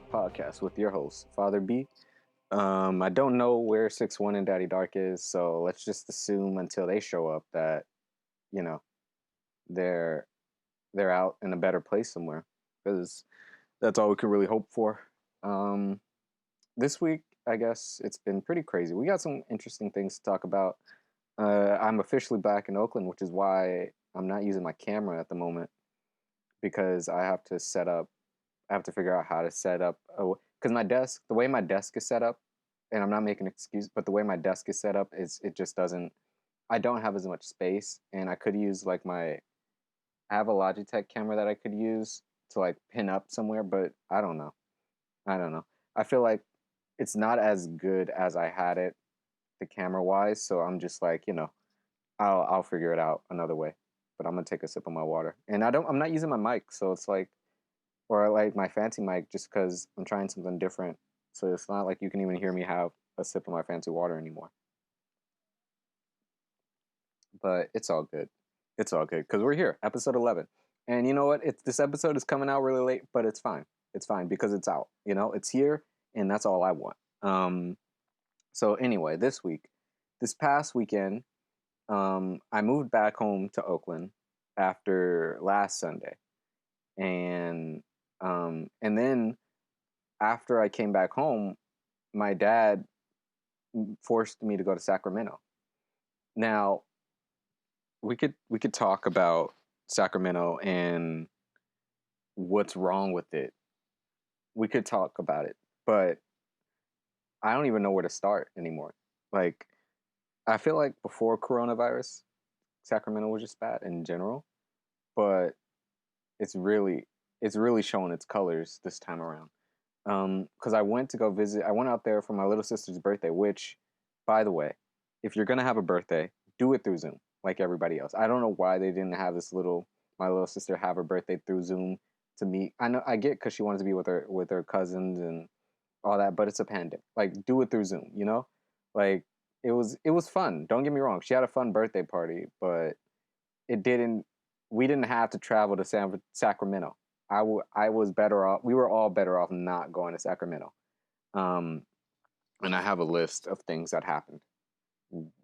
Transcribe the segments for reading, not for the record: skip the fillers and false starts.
Talk podcast with your host, FatherB. I don't know where 6-1 and Daddy Dark is, so let's just assume until they show up that, you know, they're they're out in a better place somewhere. Because that's all we can really hope for. Um, this week, I guess it's been pretty crazy. We got some interesting things to talk about. I'm officially back in Oakland, which is why I'm not using my camera at the moment because I have to set up. I have to figure out how to set up because my desk, the way my desk is set up, and I'm not making an excuse, but the way my desk is set up is it just doesn't. I don't have as much space, and I could use like I have a Logitech camera that I could use to like pin up somewhere, but I don't know. I don't know. I feel like it's not as good as I had it, the camera wise. So I'm just like, I'll figure it out another way. But I'm gonna take a sip of my water, and I'm not using my mic, so it's like, or like my fancy mic, just because I'm trying something different. So it's not like you can even hear me have a sip of my fancy water anymore. But it's all good. It's all good because we're here, episode 11. And you know what? This episode is coming out really late, but it's fine. It's fine because it's out. It's here, and that's all I want. So anyway, this past weekend, I moved back home to Oakland after last Sunday, and then after I came back home, my dad forced me to go to Sacramento. Now, we could talk about Sacramento and what's wrong with it. We could talk about it, but I don't even know where to start anymore. Like, I feel like before coronavirus, Sacramento was just bad in general, but it's really showing its colors this time around. Because I went to go visit. I went out there for my little sister's birthday. Which, by the way, if you're gonna have a birthday, do it through Zoom, like everybody else. I don't know why they didn't have my little sister have her birthday through Zoom to meet. I get because she wanted to be with her cousins and all that, but it's a pandemic. Like, do it through Zoom, Like, it was fun. Don't get me wrong. She had a fun birthday party, but it didn't. We didn't have to travel to Sacramento. I was better off. We were all better off not going to Sacramento. Um, and I have a list of things that happened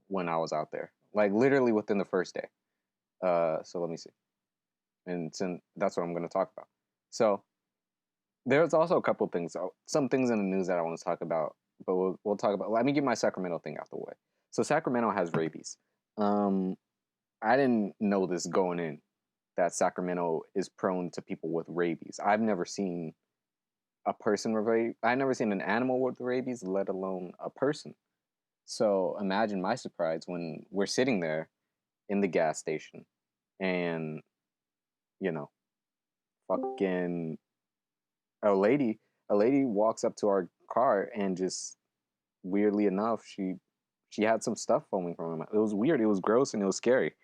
when I was out there, like literally within the first day. So let me see, and that's what I'm going to talk about. So there's also a couple things, some things in the news that I want to talk about, but we'll talk about. Let me get my Sacramento thing out the way. So Sacramento has rabies. I didn't know this going in, that Sacramento is prone to people with rabies. I've never seen a person with rabies. I've never seen an animal with rabies, let alone a person. So imagine my surprise when we're sitting there in the gas station and, you know, fucking a lady walks up to our car and just weirdly enough, she had some stuff foaming from her mouth. It was weird. It was gross and it was scary.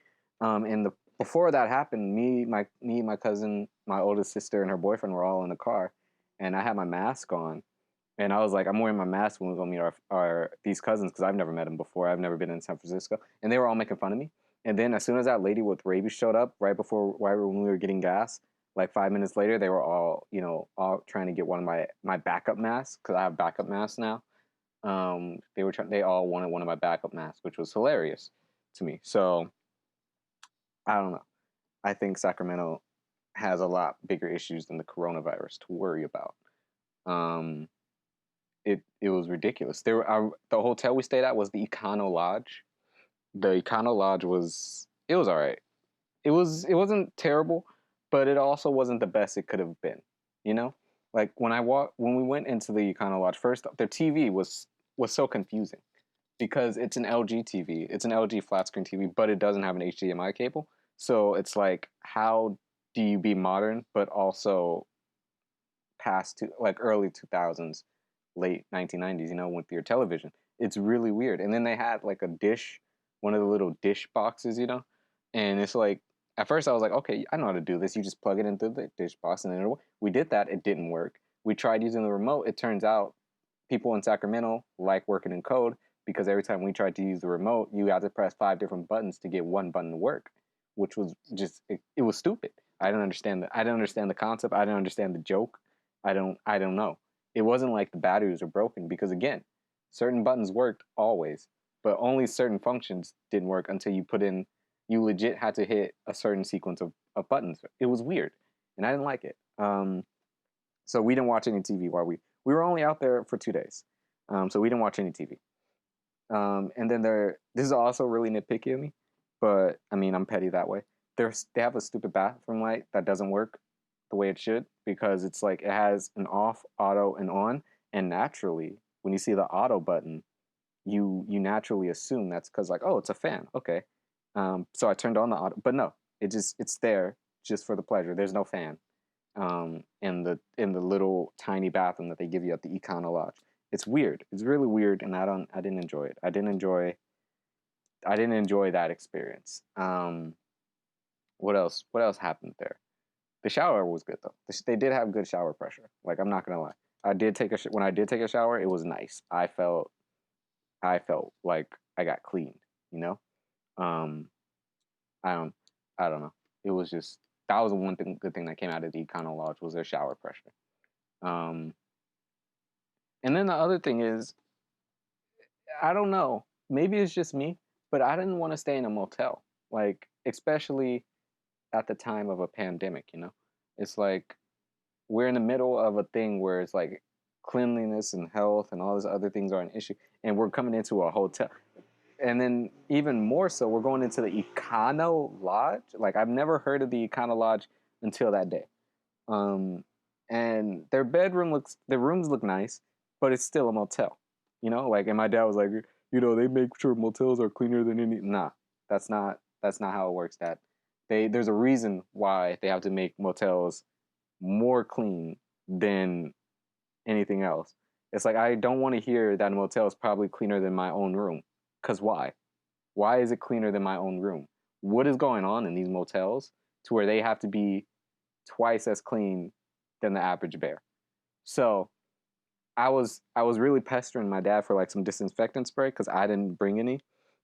And before that happened, my cousin, my oldest sister, and her boyfriend were all in the car, and I had my mask on, and I was like, I'm wearing my mask when we go meet these cousins because I've never met them before. I've never been in San Francisco, and they were all making fun of me. And then as soon as that lady with rabies showed up, right when we were getting gas, like 5 minutes later, they were all all trying to get one of my backup masks because I have backup masks now. They all wanted one of my backup masks, which was hilarious to me. So I don't know. I think Sacramento has a lot bigger issues than the coronavirus to worry about. Um, it was ridiculous. The hotel we stayed at was the Econo Lodge. The Econo Lodge was all right. It wasn't terrible, but it also wasn't the best it could have been. You know, like when we went into the Econo Lodge first, their TV was so confusing because it's an LG TV. It's an LG flat screen TV, but it doesn't have an HDMI cable. So it's like, how do you be modern but also past to like early 2000s, late 1990s, with your television? It's really weird. And then they had like a dish, one of the little dish boxes, and it's like, at first I was like, okay, I know how to do this. You just plug it into the dish box, and then we did that. It didn't work. We tried using the remote. It turns out people in Sacramento like working in code because every time we tried to use the remote, you had to press 5 different buttons to get one button to work, which was just it was stupid. I didn't understand the concept. I didn't understand the joke. I don't know. it wasn't like the batteries were broken because again, certain buttons worked always, but only certain functions didn't work until you put in. You legit had to hit a certain sequence of buttons. It was weird, and I didn't like it. So we didn't watch any TV while we were only out there for 2 days. So we didn't watch any TV. And then this is also really nitpicky of me, but I mean I'm petty that way. They have a stupid bathroom light that doesn't work the way it should because it's like it has an off, auto, and on, and naturally when you see the auto button, you naturally assume that's because like oh it's a fan, okay. So I turned on the auto, but no, it's there just for the pleasure. There's no fan in the little tiny bathroom that they give you at the Econo Lodge. It's weird. It's really weird, and I didn't enjoy it. I didn't enjoy that experience. What else? What else happened there? The shower was good though. They did have good shower pressure. Like I'm not gonna lie. When I did take a shower, it was nice. I felt like I got cleaned. You know. Um, I don't I don't know. It was just that was the good thing that came out of the Econo Lodge was their shower pressure. Um, and then the other thing is, I don't know. Maybe it's just me, but I didn't want to stay in a motel. Like, especially at the time of a pandemic, you know? It's like we're in the middle of a thing where it's like cleanliness and health and all these other things are an issue. And we're coming into a hotel. And then even more so, we're going into the Econo Lodge. Like, I've never heard of the Econo Lodge until that day. Um, and their rooms look nice, but it's still a motel. You know, like, and my dad was like, you know, they make sure motels are cleaner than any. Nah, that's not how it works. There's a reason why they have to make motels more clean than anything else. It's like I don't want to hear that a motel is probably cleaner than my own room. Cause why? Why is it cleaner than my own room? What is going on in these motels to where they have to be twice as clean than the average bear? So I was really pestering my dad for like some disinfectant spray because I didn't bring any,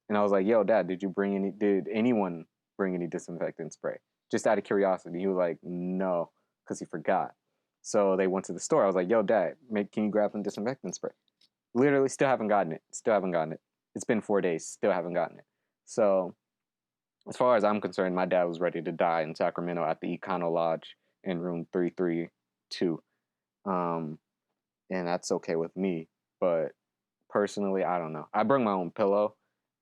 and I was like, "Yo, Dad, did you bring any? Did anyone bring any disinfectant spray?" Just out of curiosity. He was like, "No," because he forgot. So they went to the store. I was like, "Yo, Dad, can you grab some disinfectant spray?" Literally, still haven't gotten it. Still haven't gotten it. It's been 4 days. Still haven't gotten it. So as far as I'm concerned, my dad was ready to die in Sacramento at the Econo Lodge in room 332. Um, and that's okay with me. But personally, I don't know. I bring my own pillow.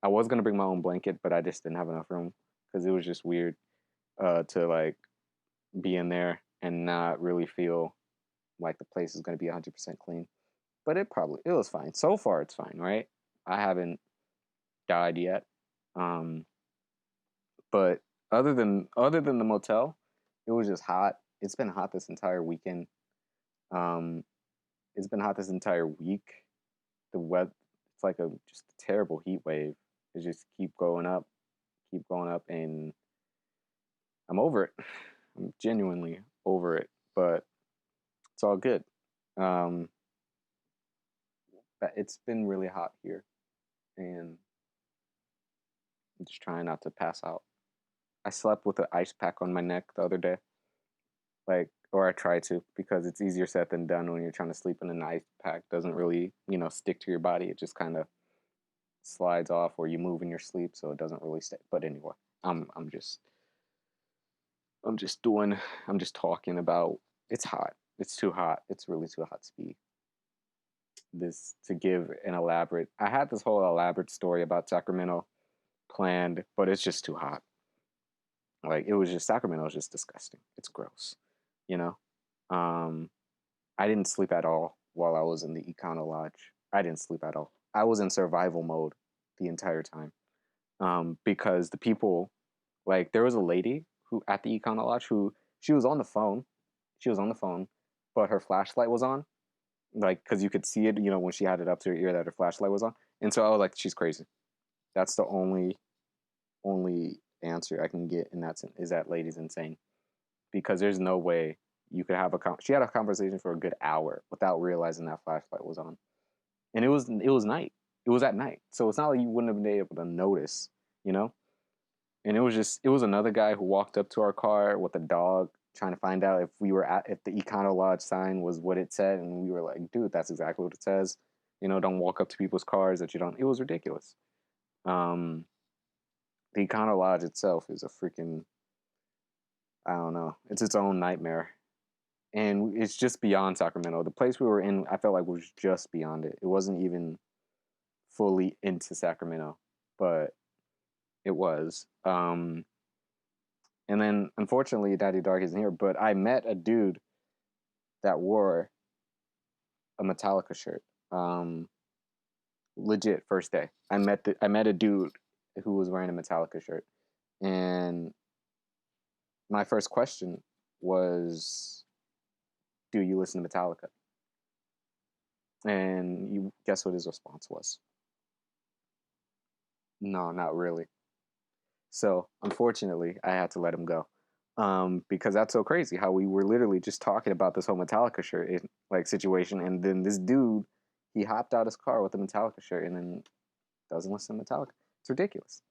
I was gonna bring my own blanket, but I just didn't have enough room because it was just weird to like be in there and not really feel like the place is gonna be 100% clean. But it was fine. So far, it's fine, right? I haven't died yet. Um, but other than the motel, it was just hot. It's been hot this entire weekend. Um, it's been hot this entire week. The weather, it's like a just a terrible heat wave. It just keep going up, and I'm over it. I'm genuinely over it, but it's all good. Um, but it's been really hot here, and I'm just trying not to pass out. I slept with an ice pack on my neck the other day, like, or I try to because it's easier said than done when you're trying to sleep in an ice pack. Doesn't really, stick to your body. It just kind of slides off, or you move in your sleep, so it doesn't really stay. But anyway, I'm just I'm just doing I'm just talking about it's hot. It's too hot. It's really too hot to be this to give an elaborate. I had this whole elaborate story about Sacramento planned, but it's just too hot. Like Sacramento was just disgusting. It's gross, you know. Um, I didn't sleep at all while I was in the Econo Lodge. I didn't sleep at all. I was in survival mode the entire time. Because the people, like, there was a lady who at the Econo Lodge who she was on the phone. She was on the phone, but her flashlight was on. Like, because you could see it, when she had it up to her ear that her flashlight was on. And so I was like, she's crazy. That's the only answer I can get in that sense is that lady's insane. Because there's no way you could have she had a conversation for a good hour without realizing that flashlight was on. And it was night. It was at night. So it's not like you wouldn't have been able to notice, you know? And it was another guy who walked up to our car with a dog trying to find out if if the Econo Lodge sign was what it said, and we were like, dude, that's exactly what it says. Don't walk up to people's cars that you don't. It was ridiculous. The Econo Lodge itself is a freaking, I don't know, it's its own nightmare, and it's just beyond Sacramento. The place we were in, I felt like was just beyond it. It wasn't even fully into Sacramento, but it was. And then, unfortunately, Daddy Dark isn't here, but I met a dude that wore a Metallica shirt. Legit, first day. I met a dude who was wearing a Metallica shirt. And my first question was, do you listen to Metallica? And you guess what his response was? No, not really. So, unfortunately, I had to let him go. Because that's so crazy how we were literally just talking about this whole Metallica shirt situation, and then this dude, he hopped out his car with a Metallica shirt and then doesn't listen to Metallica. It's ridiculous.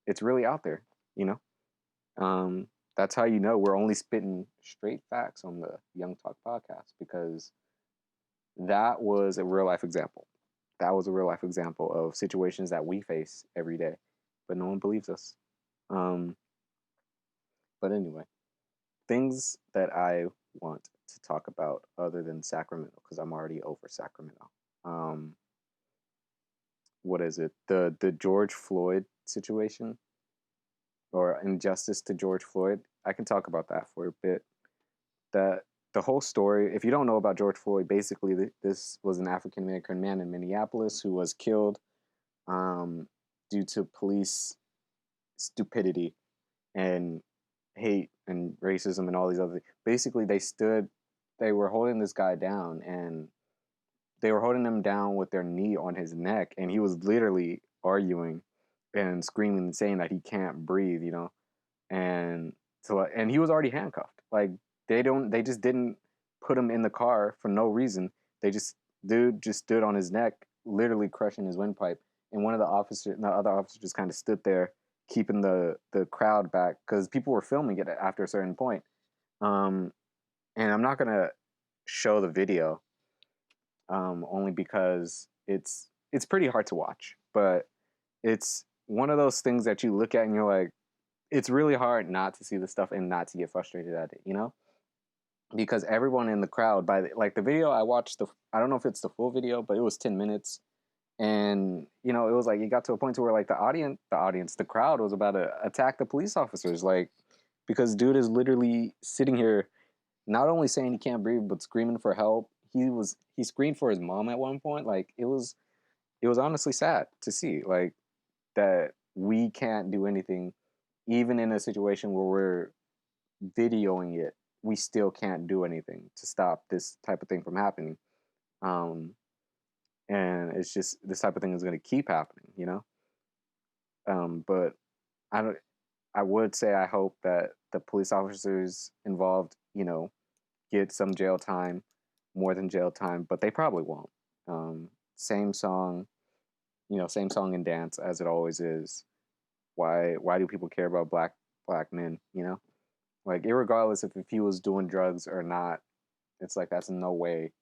It's really out there, you know? That's how you know we're only spitting straight facts on the Young Talk podcast, because that was a real life example. That was a real life example of situations that we face every day, but no one believes us. But anyway, things that I want to talk about other than Sacramento, because I'm already over Sacramento. What is it? The George Floyd situation, or injustice to George Floyd. I can talk about that for a bit. The whole story, if you don't know about George Floyd, basically this was an African American man in Minneapolis who was killed due to police stupidity and hate and racism and all these other things. Basically, they were holding this guy down, and they were holding him down with their knee on his neck, and he was literally arguing and screaming and saying that he can't breathe, and he was already handcuffed. Like, they just didn't put him in the car for no reason. Dude just stood on his neck, literally crushing his windpipe, and the other officer just kind of stood there, keeping the crowd back, because people were filming it after a certain point. And I'm not gonna show the video, only because it's pretty hard to watch. But it's one of those things that you look at and you're like, it's really hard not to see the stuff and not to get frustrated at it, because everyone in the crowd, the video I watched, I don't know if it's the full video, but it was 10 minutes. And, it was like, it got to a point to where, like, the crowd was about to attack the police officers, like, because dude is literally sitting here, not only saying he can't breathe, but screaming for help. He screamed for his mom at one point. Like, it was honestly sad to see, like, that we can't do anything, even in a situation where we're videoing it, we still can't do anything to stop this type of thing from happening. And it's just, this type of thing is going to keep happening, But I would say I hope that the police officers involved, get some jail time, more than jail time, but they probably won't. Same song and dance as it always is. Why do people care about black men, Like, irregardless if he was doing drugs or not, it's like, that's no way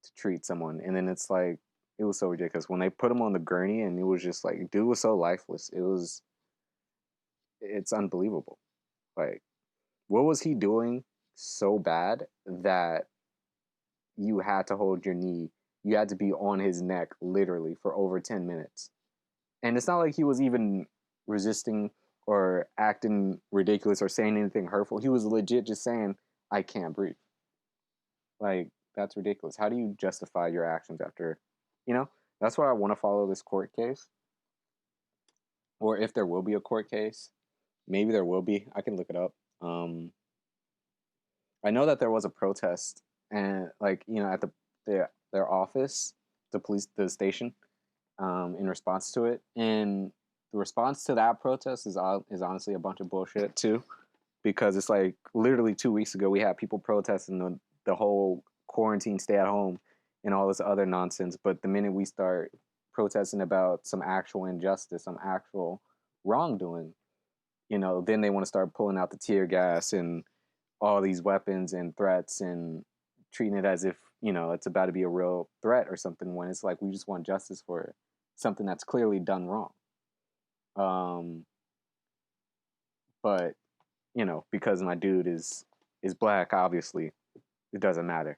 to treat someone. And then it's like, it was so ridiculous when they put him on the gurney, and it was just like, dude was so lifeless. It's unbelievable. Like, what was he doing so bad that you had to hold your knee? You had to be on his neck literally for over 10 minutes. And it's not like he was even resisting or acting ridiculous or saying anything hurtful. He was legit just saying, I can't breathe. Like, that's ridiculous. How do you justify your actions after, That's why I want to follow this court case. Or if there will be a court case. Maybe there will be. I can look it up. I know that there was a protest, and, like, at their office, the station, in response to it. And the response to that protest is honestly a bunch of bullshit too, because it's like, literally 2 weeks ago we had people protesting the whole quarantine, stay at home, and all this other nonsense. But the minute we start protesting about some actual injustice, some actual wrongdoing, then they want to start pulling out the tear gas and all these weapons and threats and treating it as if, it's about to be a real threat or something, when it's like we just want justice for something that's clearly done wrong. But because my dude is black, obviously it doesn't matter.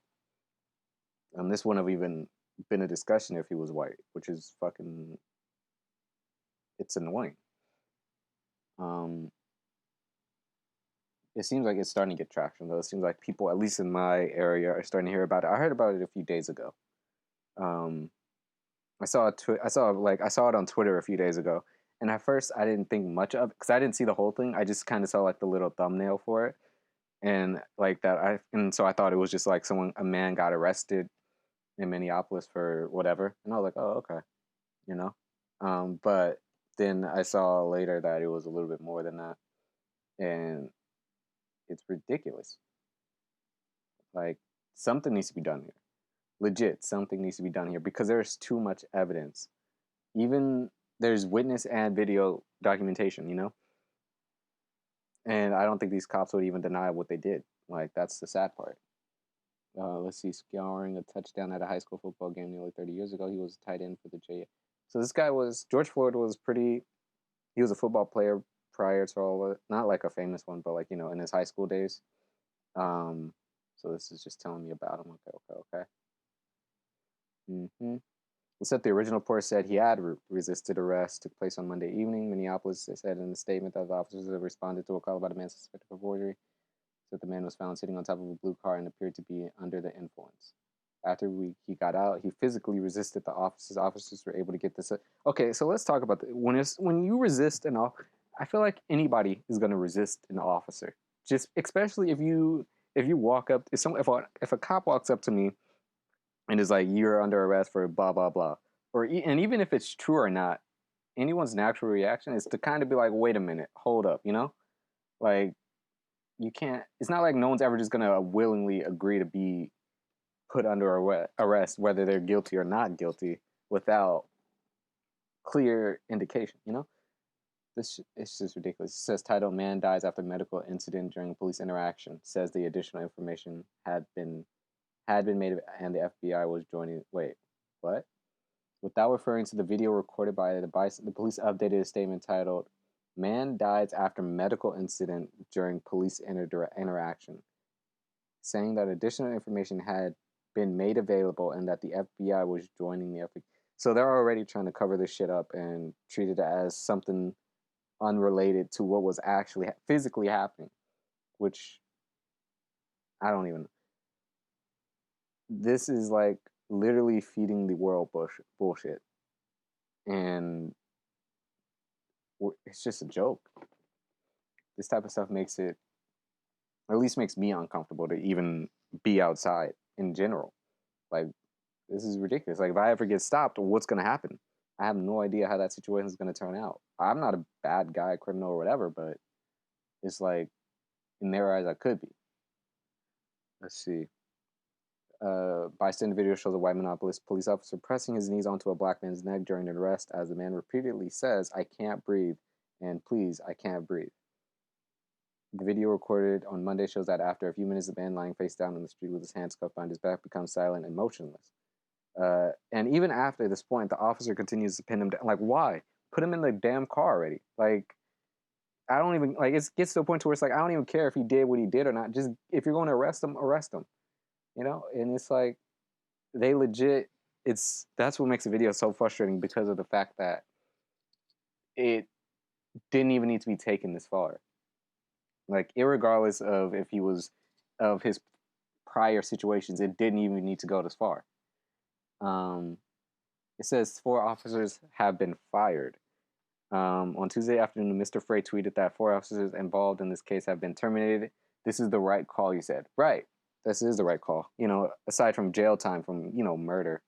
This wouldn't have even been a discussion if he was white, which is fucking, it's annoying. It seems like it's starting to get traction, though. It seems like people, at least in my area, are starting to hear about it. I heard about it a few days ago. I saw it on Twitter a few days ago, and at first I didn't think much of it because I didn't see the whole thing. I just kind of saw like the little thumbnail for it, and like that. So I thought it was just like a man got arrested in Minneapolis for whatever, and I was like, oh, okay, you know. But then I saw later that it was a little bit more than that, and it's ridiculous. Like, something needs to be done here. Legit, something needs to be done here because there's too much evidence. Even there's witness and video documentation, And I don't think these cops would even deny what they did. Like, that's the sad part. Let's see, scoring a touchdown at a high school football game nearly 30 years ago. He was a tight end for the J. So this guy George Floyd was he was a football player prior to all of it. Not like a famous one, but like, in his high school days. So this is just telling me about him. Okay. It said the original report said he had resisted arrest. Took place on Monday evening. Minneapolis said in a statement that the officers have responded to a call about a man suspected of forgery. Said the man was found sitting on top of a blue car and appeared to be under the influence. After he got out, he physically resisted the officers. Officers were able to get this. Okay, so let's talk about when you resist an officer. I feel like anybody is going to resist an officer. Just especially if you walk up, if a cop walks up to me and is like, you're under arrest for blah blah blah, and even if it's true or not, anyone's natural reaction is to kind of be like, wait a minute, hold up, like, you can't. It's not like no one's ever just gonna willingly agree to be put under arrest, whether they're guilty or not guilty, without clear indication. It's just ridiculous. It says titled "Man Dies After Medical Incident During Police Interaction." Says the additional information had been made, and the FBI was joining. Wait, what? Without referring to the video recorded by the police updated a statement titled "Man Dies After Medical Incident During Police Interaction," saying that additional information had been made available and that the FBI was joining the FBI. So they're already trying to cover this shit up and treat it as something unrelated to what was actually physically happening, which I don't even. This is like literally feeding the world bullshit, and it's just a joke. This type of stuff makes it, or at least makes me uncomfortable to even be outside in general. Like, this is ridiculous. Like, if I ever get stopped, what's going to happen? I have no idea how that situation is going to turn out. I'm not a bad guy, criminal, or whatever, but it's like, in their eyes, I could be. Let's see. Bystander video shows a white Minneapolis police officer pressing his knees onto a black man's neck during an arrest as the man repeatedly says, "I can't breathe," and "Please, I can't breathe." The video recorded on Monday shows that after a few minutes, the man lying face down on the street with his hands cuffed behind his back becomes silent and motionless. And even after this point, the officer continues to pin him down. Like, why? Put him in the damn car already. Like, I don't even, like, it gets to a point to where it's like, I don't even care if he did what he did or not. Just, if you're going to arrest him, arrest him. And it's like, they legit, that's what makes the video so frustrating, because of the fact that it didn't even need to be taken this far. Like, irregardless of if he was, of his prior situations, it didn't even need to go this far. It says 4 officers have been fired. On Tuesday afternoon, Mr. Frey tweeted that 4 officers involved in this case have been terminated. This is the right call, he said. Right. This is the right call. Aside from jail time from, murder.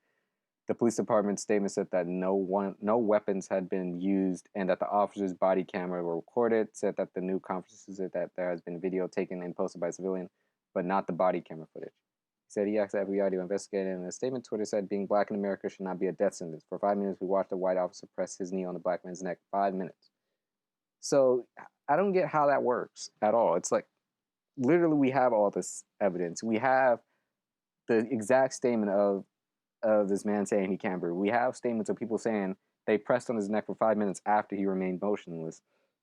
The police department statement said that no weapons had been used and that the officer's body camera were recorded. Said that the new conferences said that there has been video taken and posted by a civilian, but not the body camera footage. He said he asked the FBI to investigate it. In a statement, Twitter said being black in America should not be a death sentence. For 5 minutes, we watched a white officer press his knee on the black man's neck. 5 minutes. So I don't get how that works at all. It's like, literally we have all this evidence. We have the exact statement of this man saying he can't breathe. We have statements of people saying they pressed on his neck for 5 minutes after he remained motionless.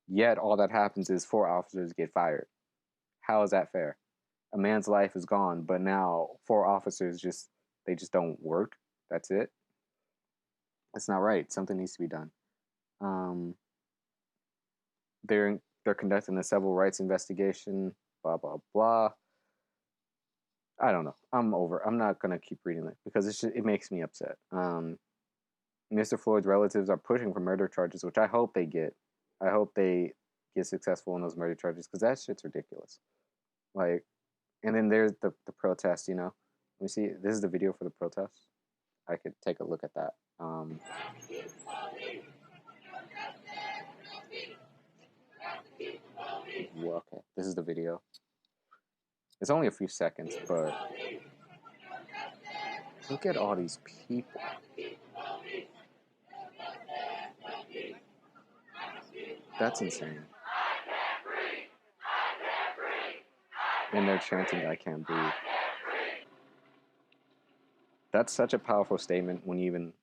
Yet all that happens is 4 officers get fired. How is that fair? A man's life is gone, but now 4 officers just don't work. That's it. It's not right. Something needs to be done. Um, they're conducting a civil rights investigation. Blah blah blah. I don't know. I'm over. I'm not gonna keep reading it because it makes me upset. Mr. Floyd's relatives are pushing for murder charges, which I hope they get. I hope they get successful in those murder charges because that shit's ridiculous. Like, and then there's the protest. Let me see. This is the video for the protest. I could take a look at that. Well, okay, this is the video. It's only a few seconds, but look at all these people. That's insane. And they're chanting, "I can't breathe." That's such a powerful statement when you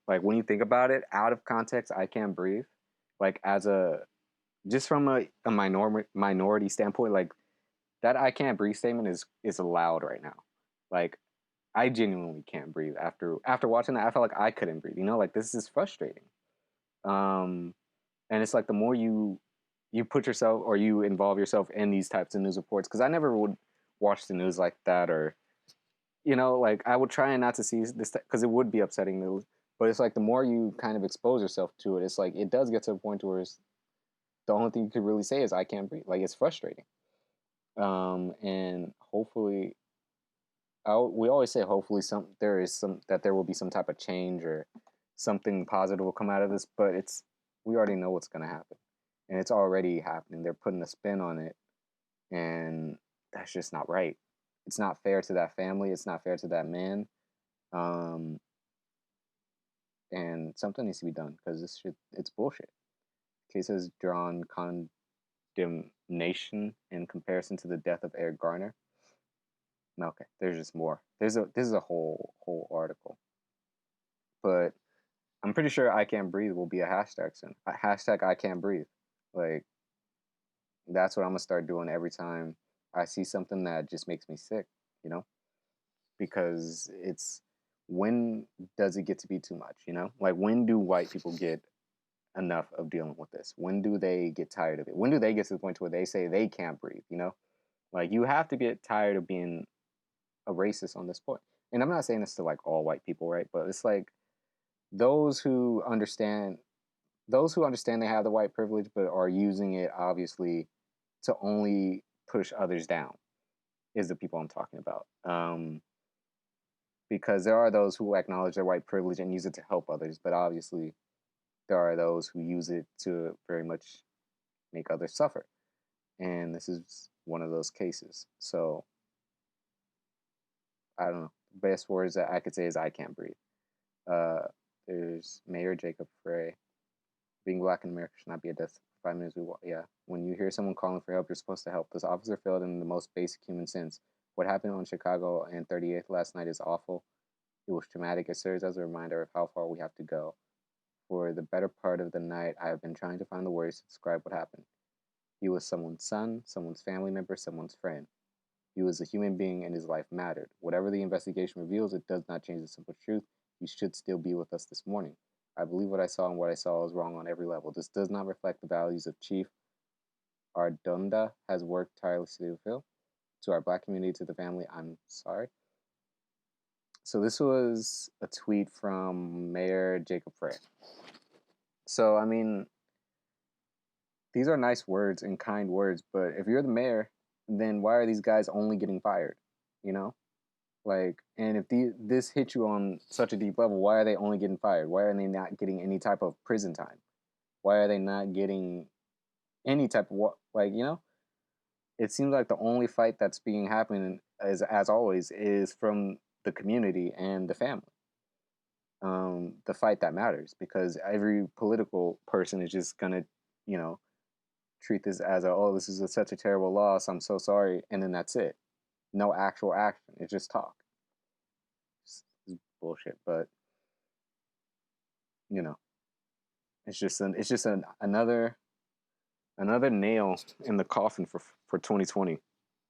think about it out of context. "I can't breathe," like just from a minority standpoint, like that "I can't breathe" statement is loud right now. Like I genuinely can't breathe after watching that. I felt like I couldn't breathe. Like this is frustrating. And it's like the more you put yourself or you involve yourself in these types of news reports, because I never would watch the news like that, or like I would try not to see this because it would be upsetting news. But it's like the more you kind of expose yourself to it, it's like it does get to a point where the only thing you could really say is "I can't breathe." Like it's frustrating. And hopefully, we always say hopefully there will be some type of change or something positive will come out of this. But we already know what's going to happen, and it's already happening. They're putting a spin on it, and that's just not right. It's not fair to that family. It's not fair to that man. And something needs to be done because it's bullshit. Cases drawn condemnation in comparison to the death of Eric Garner. Okay, there's just more. This is a whole article, but I'm pretty sure "I can't breathe" will be a hashtag soon. A hashtag "I can't breathe." Like that's what I'm gonna start doing every time I see something that just makes me sick. Because it's when does it get to be too much? Like when do white people get enough of dealing with this? When do they get tired of it? When do they get to the point where they say they can't breathe? Like you have to get tired of being a racist on this point. And I'm not saying this to like all white people, right? But it's like those who understand they have the white privilege but are using it obviously to only push others down is the people I'm talking about. Because there are those who acknowledge their white privilege and use it to help others, but obviously there are those who use it to very much make others suffer. And this is one of those cases. So I don't know. The best words that I could say is "I can't breathe." There's Mayor Jacob Frey. Being black in America should not be a death. 5 minutes we walk. Yeah. When you hear someone calling for help, you're supposed to help. This officer failed in the most basic human sense. What happened on Chicago and 38th last night is awful. It was traumatic. It serves as a reminder of how far we have to go. For the better part of the night, I have been trying to find the words to describe what happened. He was someone's son, someone's family member, someone's friend. He was a human being and his life mattered. Whatever the investigation reveals, it does not change the simple truth. He should still be with us this morning. I believe what I saw, and what I saw is wrong on every level. This does not reflect the values of Chief Ardonda has worked tirelessly to fulfill. To our black community, to the family, I'm sorry. So this was a tweet from Mayor Jacob Frey. So, I mean, these are nice words and kind words, but if you're the mayor, then why are these guys only getting fired? Like, and if this hit you on such a deep level, why are they only getting fired? Why are they not getting any type of prison time? Why are they not getting any type of it seems like the only fight that's being happening as always is from the community and the family. The fight that matters, because every political person is just gonna, treat this as this is such a terrible loss. I'm so sorry, and then that's it. No actual action. It's just talk. It's bullshit, but you know, another nail in the coffin for 2020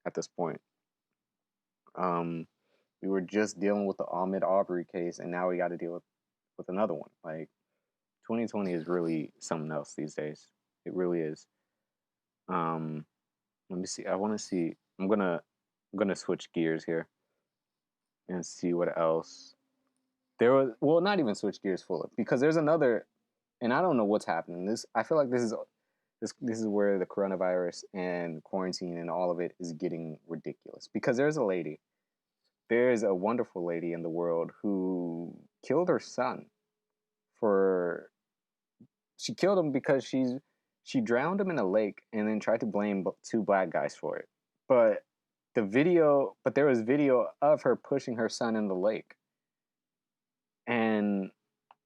at this point. We were just dealing with the Ahmed Aubrey case, and now we got to deal with another one. Like 2020 is really something else these days. It really is. Let me see. I want to see. I'm gonna switch gears here and see what else there was. Well, not even switch gears fully, because there's another, and I don't know what's happening. I feel like this is where the coronavirus and quarantine and all of it is getting ridiculous. Because there's a wonderful lady in the world who killed her son she killed him because she drowned him in a lake and then tried to blame two black guys for it. But there was video of her pushing her son in the lake. And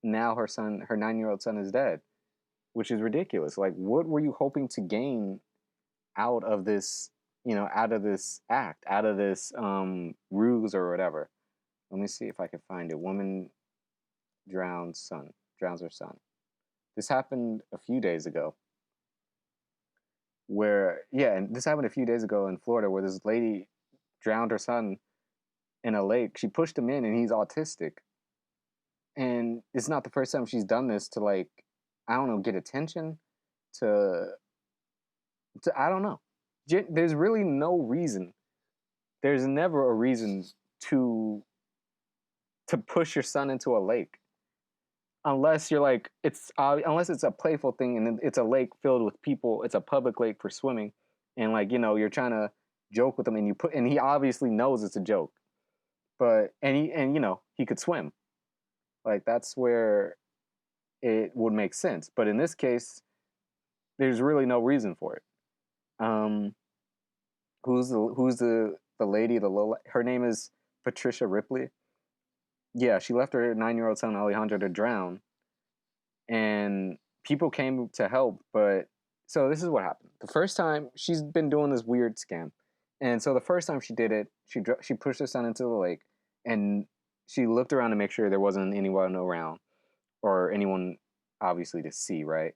now her 9-year-old son is dead, which is ridiculous. Like, what were you hoping to gain out of this, out of this act, out of this ruse or whatever? Let me see if I can find it. Woman drowns her son. This happened a few days ago. And this happened a few days ago in Florida, where this lady drowned her son in a lake. She pushed him in, and he's autistic. And it's not the first time she's done this to, like, I don't know, get attention, to I don't know. There's really no reason. There's never a reason to push your son into a lake. Unless you're like, unless it's a playful thing and it's a lake filled with people, it's a public lake for swimming, and like, you're trying to joke with him, and he obviously knows it's a joke, but he could swim. Like, that's where it would make sense. But in this case, there's really no reason for it. Who's the lady? Her name is Patricia Ripley. Yeah, she left her 9-year-old son Alejandro to drown, and people came to help. But so this is what happened. The first time, she's been doing this weird scam, and so the first time she did it, she pushed her son into the lake, and she looked around to make sure there wasn't anyone around or anyone obviously to see, right?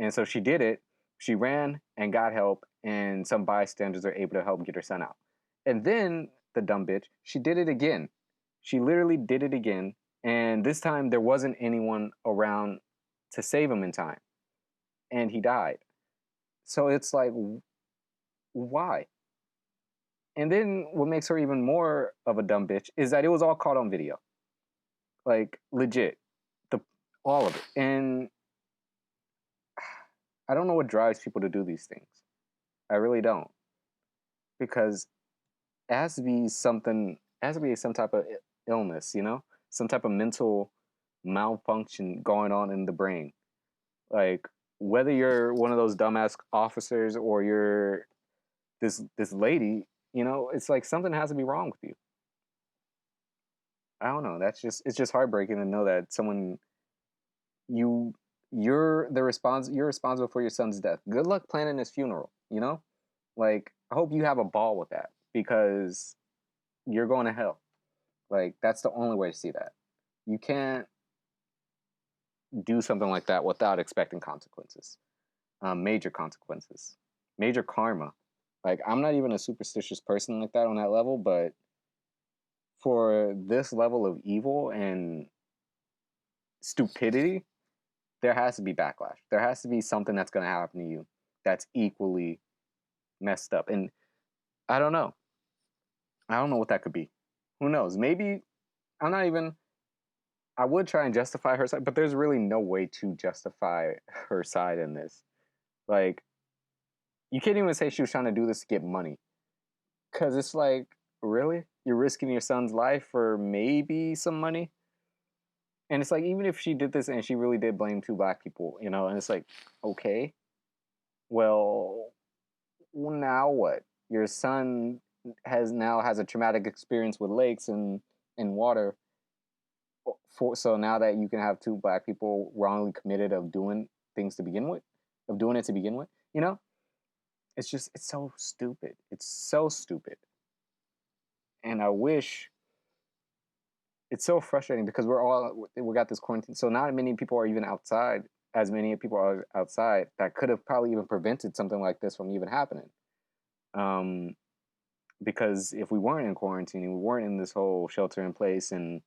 And so she did it. She ran and got help, and some bystanders are able to help get her son out. And then the dumb bitch, she did it again. She literally did it again, and this time there wasn't anyone around to save him in time, and he died. So it's like, why? And then what makes her even more of a dumb bitch is that it was all caught on video, like, legit, all of it. And I don't know what drives people to do these things. I really don't, because it has to be some type of illness, some type of mental malfunction going on in the brain. Like, whether you're one of those dumbass officers or you're this lady, it's like something has to be wrong with you. I don't know. It's just heartbreaking to know that someone you're responsible for your son's death. Good luck planning his funeral, Like, I hope you have a ball with that, because you're going to hell. Like, that's the only way to see that. You can't do something like that without expecting consequences. Major consequences. Major karma. Like, I'm not even a superstitious person like that on that level, but for this level of evil and stupidity, there has to be backlash. There has to be something that's going to happen to you that's equally messed up. And I don't know what that could be. Who knows? Maybe I would try and justify her side, but there's really no way to justify her side in this. Like, you can't even say she was trying to do this to get money. Because it's like, really? You're risking your son's life for maybe some money? And it's like, even if she did this and she really did blame two black people, and it's like, okay, well, now what? Your son has a traumatic experience with lakes and water. So now that you can have two black people wrongly committed of doing it to begin with, it's so stupid. It's so stupid. And I wish, it's so frustrating because we got this quarantine. So not many people are even outside, as many people are outside that could have probably even prevented something like this from even happening. Because if we weren't in quarantine and we weren't in this whole shelter in place and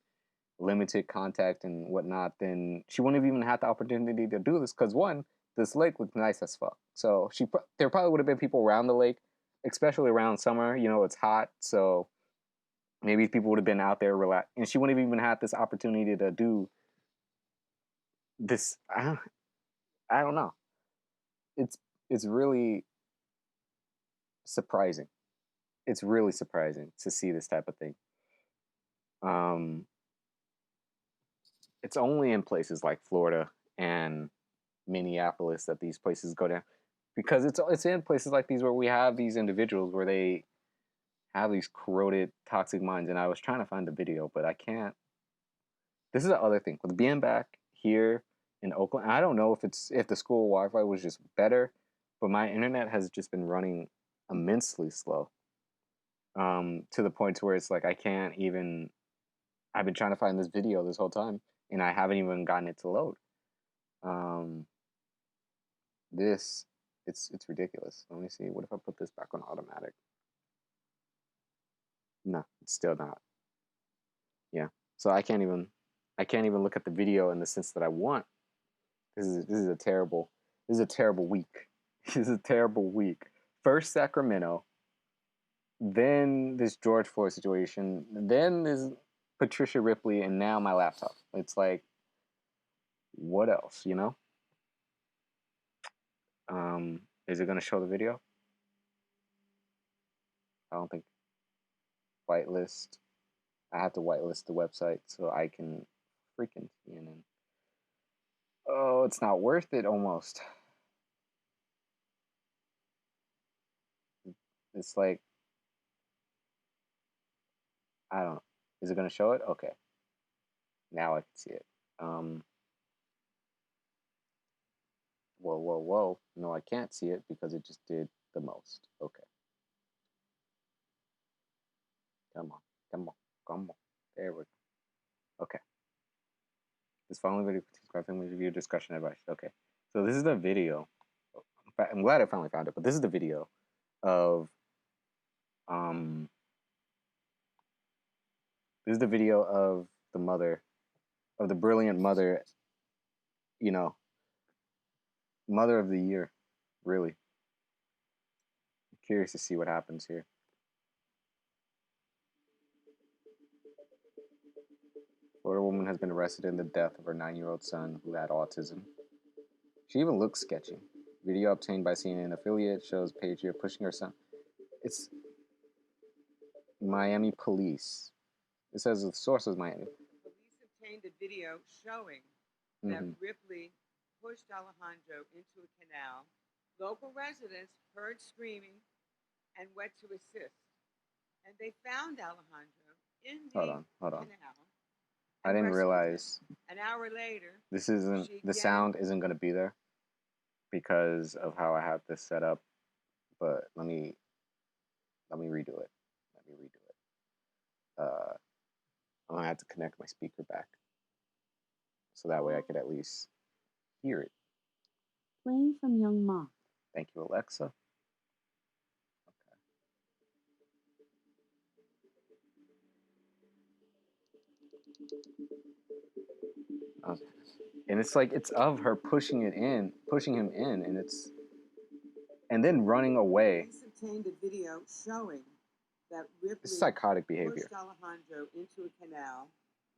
limited contact and whatnot, then she wouldn't have even had the opportunity to do this. Because one, this lake looked nice as fuck. So there probably would have been people around the lake, especially around summer. You know, it's hot, so maybe people would have been out there relaxed, and she wouldn't have even had this opportunity to do this. I don't know. It's really surprising. It's really surprising to see this type of thing. Um, it's only in places like Florida and Minneapolis that these places go down, because it's in places like these where we have these individuals where they have these corroded, toxic minds. And I was trying to find the video, but I can't. This is the other thing with being back here in Oakland. I don't know if the school Wi-Fi was just better, but my internet has just been running immensely slow. To the point to where it's like I can't even. I've been trying to find this video this whole time, and I haven't even gotten it to load. This it's ridiculous. Let me see. What if I put this back on automatic? No, it's still not. Yeah. So I can't even look at the video in the sense that I want. This is a terrible week. This is a terrible week. First Sacramento, then this George Floyd situation, then this Patricia Ripley, and now my laptop. It's like, what else, you know? Is it gonna show the video? I don't think. Whitelist. I have to whitelist the website so I can freaking CNN. Oh, it's not worth it almost. It's like, I don't know. Is it going to show it? Okay. Now I can see it. Whoa, whoa, whoa. No, I can't see it because it just did the most. Okay. Come on. Come on. Come on. There we go. Okay. This following video contains graphic review discussion advice. Okay. So this is the video. I'm glad I finally found it, but this is the video of this is the video of the mother, of the brilliant mother, you know, mother of the year, really. I'm curious to see what happens here. Florida woman has been arrested in the death of her 9-year-old son who had autism. She even looks sketchy. Video obtained by CNN affiliate shows Patriot pushing her son. It's Miami police. It says the source is Miami. Police obtained a video showing that Ripley pushed Alejandro into a canal. Local residents heard screaming and went to assist. And they found Alejandro in the canal. I didn't realize an hour later the sound isn't going to be there because of how I have this set up. But let me redo it. I'm gonna have to connect my speaker back so that way I could at least hear it. Playing from Young Moth. Thank you, Alexa. Okay. And it's like it's of her pushing him in, and then running away. Police obtained a video showing that Ripley psychotic behavior. Pushed Alejandro into a canal.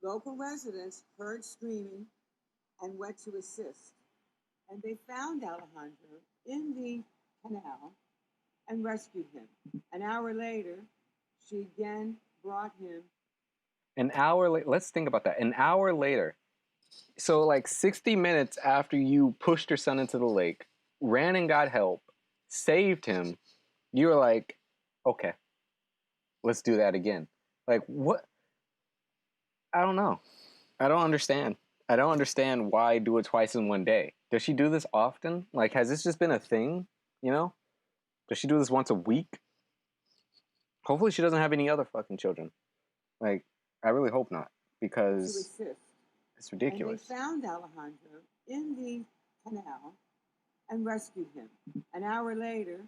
Local residents heard screaming and went to assist. And they found Alejandro in the canal and rescued him. An hour later, she again brought him. An hour later, let's think about that. An hour later. So like 60 minutes after you pushed your son into the lake, ran and got help, saved him, you were like, okay, let's do that again. Like, what? I don't know. I don't understand. I don't understand why do it twice in one day. Does she do this often? Like, has this just been a thing, you know? Does she do this once a week? Hopefully she doesn't have any other fucking children. Like, I really hope not, because to assist. it's ridiculous. And they found Alejandro in the canal and rescued him. An hour later,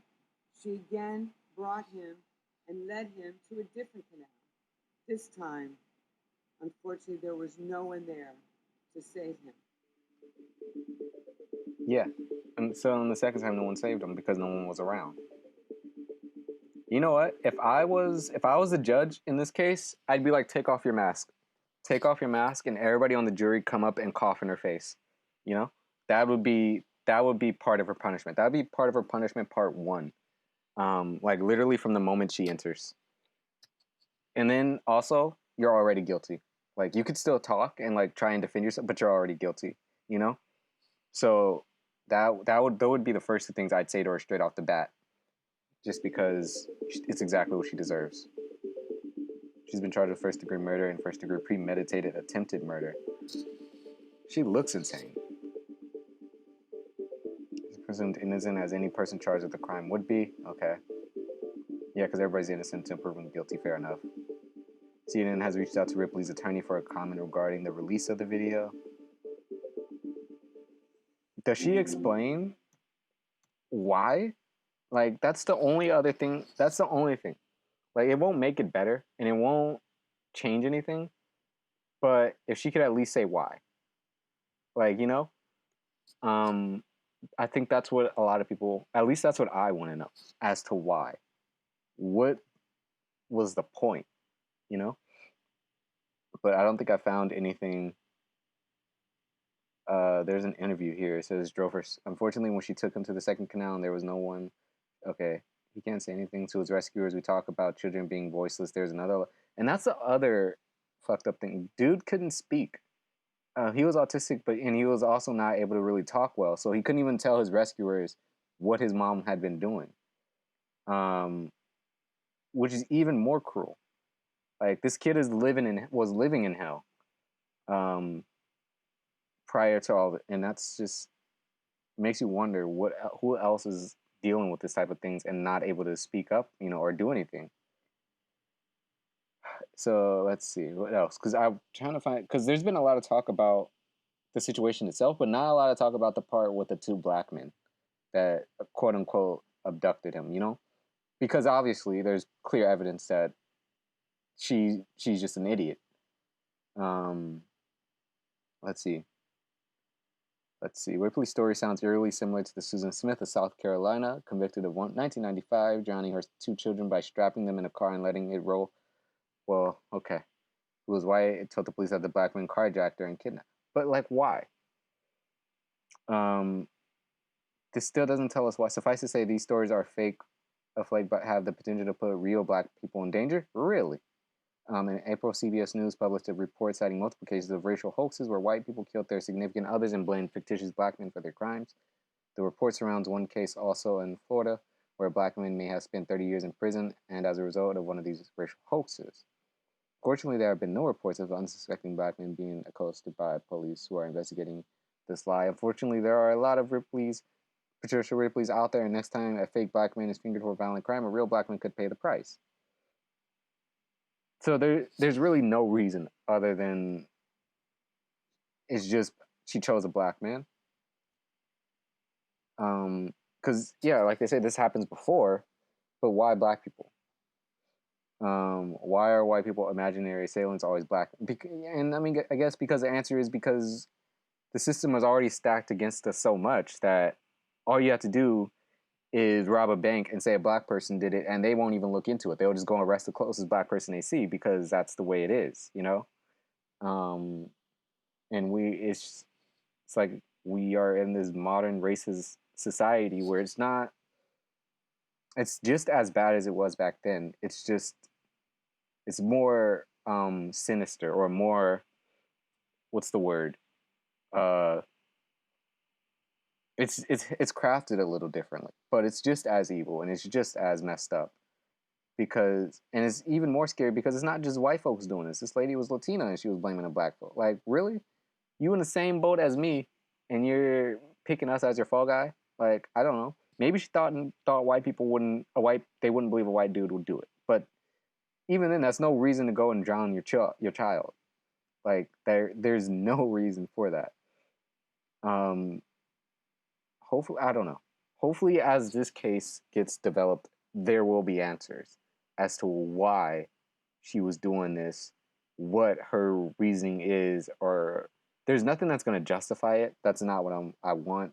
she again brought him and led him to a different canal. This time, unfortunately, there was no one there to save him. Yeah. And so on the second time, no one saved him because no one was around. You know what? If I was the judge in this case, I'd be like, take off your mask. Take off your mask and everybody on the jury come up and cough in her face. You know? That would be part of her punishment. That would be part of her punishment part 1. Like literally from the moment she enters. And then also, you're already guilty. Like you could still talk and like try and defend yourself, but you're already guilty, you know? So that would be the first 2 things I'd say to her straight off the bat. Just because it's exactly what she deserves. She's been charged with first-degree murder and first-degree premeditated attempted murder. She looks insane. She's presumed innocent as any person charged with the crime would be. Okay. Yeah, because everybody's innocent until proven guilty. Fair enough. CNN has reached out to Ripley's attorney for a comment regarding the release of the video. Does she explain why? Like, that's the only other thing. That's the only thing. Like, it won't make it better, and it won't change anything. But if she could at least say why. Like, you know? I think that's what a lot of people, at least that's what I want to know, as to why. What was the point, you know? But I don't think I found anything. There's an interview here. It says, unfortunately, when she took him to the second canal and there was no one, okay, he can't say anything to his rescuers. We talk about children being voiceless. There's another, and that's the other fucked up thing. Dude couldn't speak. He was autistic, and he was also not able to really talk well. So he couldn't even tell his rescuers what his mom had been doing, which is even more cruel. Like, this kid was living in hell prior to all of it, and that's just makes you wonder who else is dealing with this type of things and not able to speak up, you know, or do anything. So let's see what else, because I'm trying to find, because there's been a lot of talk about the situation itself, but not a lot of talk about the part with the 2 black men that quote unquote abducted him, you know, because obviously there's clear evidence that she's just an idiot. Let's see. Ripley's story sounds eerily similar to the Susan Smith of South Carolina, convicted of 1995, drowning her 2 children by strapping them in a car and letting it roll. Well, okay. It was why it told the police that the black men carjacked her and kidnapped. But, like, why? This still doesn't tell us why. Suffice to say, these stories are fake, but have the potential to put real black people in danger? Really? In April, CBS News published a report citing multiple cases of racial hoaxes where white people killed their significant others and blamed fictitious black men for their crimes. The report surrounds one case also in Florida, where a black man may have spent 30 years in prison and as a result of one of these racial hoaxes. Fortunately, there have been no reports of unsuspecting black men being accosted by police who are investigating this lie. Unfortunately, there are a lot of Patricia Ripley's out there, and next time a fake black man is fingered for a violent crime, a real black man could pay the price. So there's really no reason other than it's just she chose a black man. Because, yeah, like they say, this happens before, but why black people? Why are white people imaginary assailants always black? And I mean, I guess because the answer is because the system was already stacked against us so much that all you have to do is rob a bank and say a black person did it, and they won't even look into it. They'll just go and arrest the closest black person they see because that's the way it is, you know? And it's like we are in this modern racist society where it's just as bad as it was back then. It's more sinister, or more, what's the word? It's crafted a little differently, but it's just as evil and it's just as messed up. And it's even more scary because it's not just white folks doing this. This lady was Latina and she was blaming a black folk. Like, really? You in the same boat as me and you're picking us as your fall guy? Like, I don't know. Maybe she thought white people wouldn't they wouldn't believe a white dude would do it. But even then, that's no reason to go and drown your child. Like there's no reason for that. Hopefully, I don't know. Hopefully, as this case gets developed, there will be answers as to why she was doing this, what her reasoning is, or there's nothing that's going to justify it. That's not what I want.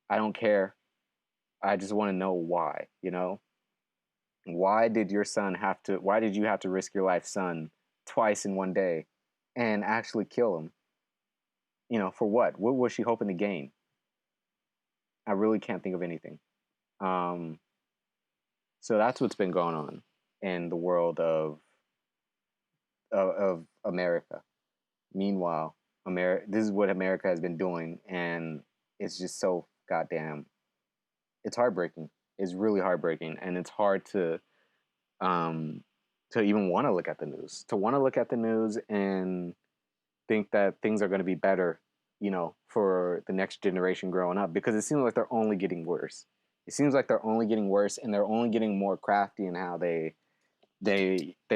I don't care. I just want to know why, you know? Why did your son have to, why did you have to risk your life, son, twice in one day and actually kill him? You know, for what? What was she hoping to gain? I really can't think of anything. Um, so that's what's been going on in the world of America. Meanwhile, this is what America has been doing, and it's just so goddamn. It's heartbreaking. It's really heartbreaking, and it's hard um, to even want to look at the news. To want to look at the news and think that things are going to be better, you know, for the next generation growing up, because it seems like they're only getting worse. It seems like they're only getting worse, and they're only getting more crafty in how they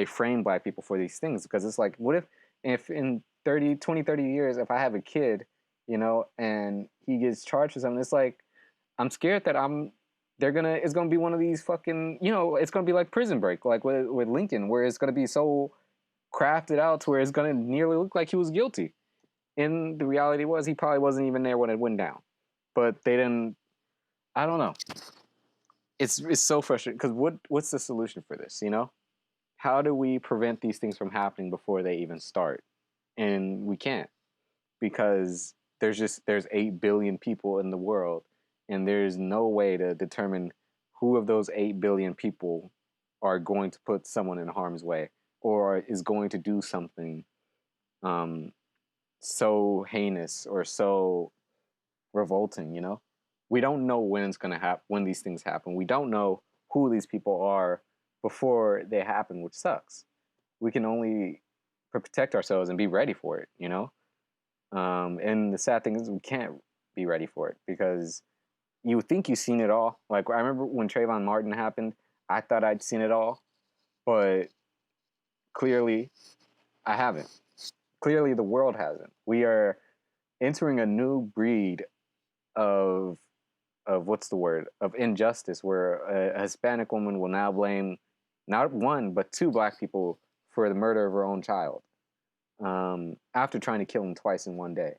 frame black people for these things. Because it's like, what if in 30 years, if I have a kid, you know, and he gets charged with something, it's like, I'm scared that it's gonna be one of these fucking, you know, it's gonna be like Prison Break, like with Lincoln, where it's gonna be so crafted out to where it's gonna nearly look like he was guilty. And the reality was he probably wasn't even there when it went down. But they didn't. I don't know. It's so frustrating because what's the solution for this? You know, how do we prevent these things from happening before they even start? And we can't, because there's 8 billion people in the world, and there's no way to determine who of those 8 billion people are going to put someone in harm's way or is going to do something um, so heinous or so revolting. You know, we don't know when it's going to happen, when these things happen. We don't know who these people are before they happen, which sucks. We can only protect ourselves and be ready for it, you know. And the sad thing is, we can't be ready for it because you think you've seen it all. Like, I remember when Trayvon Martin happened, I thought I'd seen it all, but clearly I haven't. Clearly the world hasn't. We are entering a new breed of what's the word, of injustice, where a Hispanic woman will now blame not one but two black people for the murder of her own child, after trying to kill him twice in one day.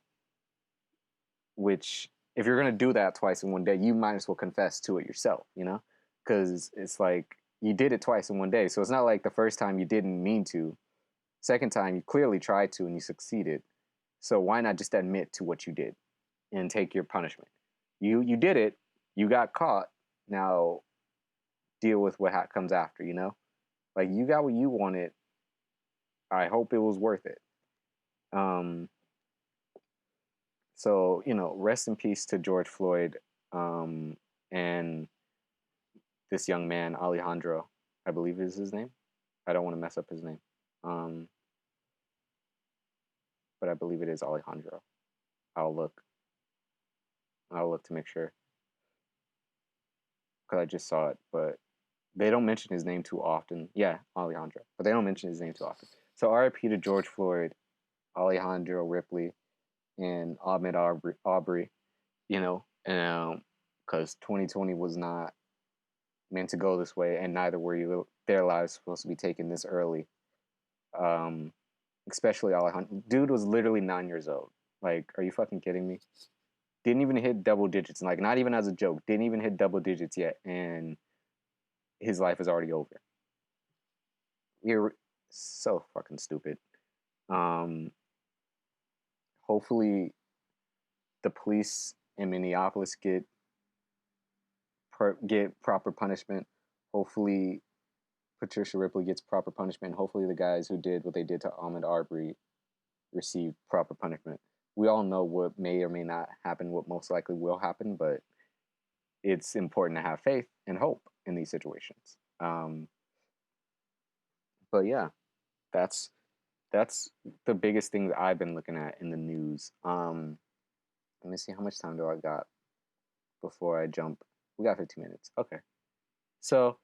Which, if you're gonna do that twice in one day, you might as well confess to it yourself, you know? Because it's like you did it twice in one day, so it's not like the first time you didn't mean to. Second time you clearly tried to and you succeeded. So why not just admit to what you did and take your punishment? You did it. You got caught. Now deal with what comes after. You know, like, you got what you wanted. I hope it was worth it. Um, so, you know, rest in peace to George Floyd, and this young man, Alejandro, I believe is his name. I don't want to mess up his name, um, but I believe it is Alejandro. I'll look. I'll look to make sure, because I just saw it, but they don't mention his name too often. Yeah, Alejandro, but they don't mention his name too often. So R.I.P. to George Floyd, Alejandro Ripley, and Ahmed Aubrey. You know, because 2020 was not meant to go this way, and neither were you. Their lives supposed to be taken this early. Um, Especially Alejandro. Dude was literally 9 years old. Like, are you fucking kidding me? Didn't even hit double digits. Like, not even as a joke. Didn't even hit double digits yet, and his life is already over. You're so fucking stupid. Um, Hopefully, the police in Minneapolis get proper punishment. Hopefully, Patricia Ripley gets proper punishment. Hopefully, the guys who did what they did to Ahmaud Arbery receive proper punishment. We all know what may or may not happen, what most likely will happen, but it's important to have faith and hope in these situations. But yeah, that's that's the biggest thing that I've been looking at in the news. Let me see, how much time do I got before I jump We got 15 minutes. Okay. So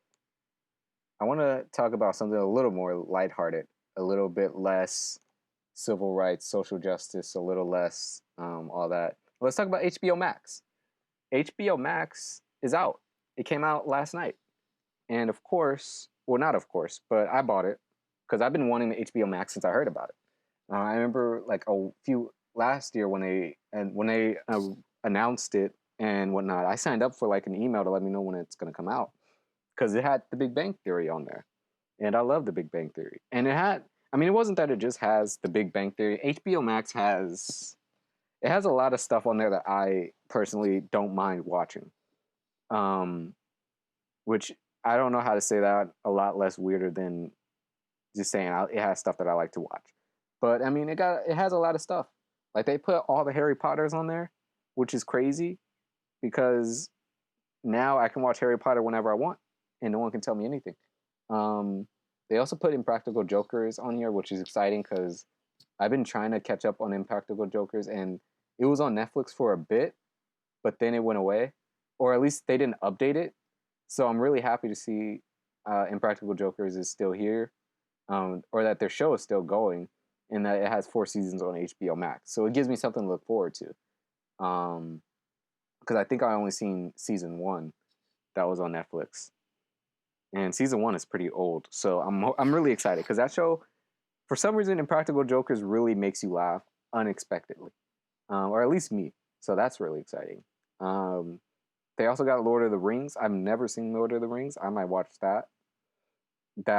I want to talk about something a little more lighthearted, a little bit less civil rights, social justice, a little less all that. Let's talk about HBO Max. HBO Max is out. It came out last night. And of course, well, not of course, but I bought it because I've been wanting the HBO Max since I heard about it. I remember like a few last year when they announced it and whatnot. I signed up for like an email to let me know when it's going to come out because it had The Big Bang Theory on there, and I love The Big Bang Theory. And it had, I mean, it wasn't that it just has The Big Bang Theory. HBO Max has a lot of stuff on there that I personally don't mind watching. Which I don't know how to say that a lot less weirder than just saying it has stuff that I like to watch. But I mean, it has a lot of stuff. Like they put all the Harry Potters on there, which is crazy because now I can watch Harry Potter whenever I want, and no one can tell me anything. They also put Impractical Jokers on here, which is exciting because I've been trying to catch up on Impractical Jokers, and it was on Netflix for a bit, but then it went away, or at least they didn't update it. So I'm really happy to see Impractical Jokers is still here, or that their show is still going, and that it has 4 seasons on HBO Max. So it gives me something to look forward to. Because I think I only seen season 1 that was on Netflix, and season 1 is pretty old. So I'm really excited because that show, for some reason, Impractical Jokers really makes you laugh unexpectedly, or at least me. So that's really exciting. They also got Lord of the Rings. I've never seen Lord of the Rings. I might watch that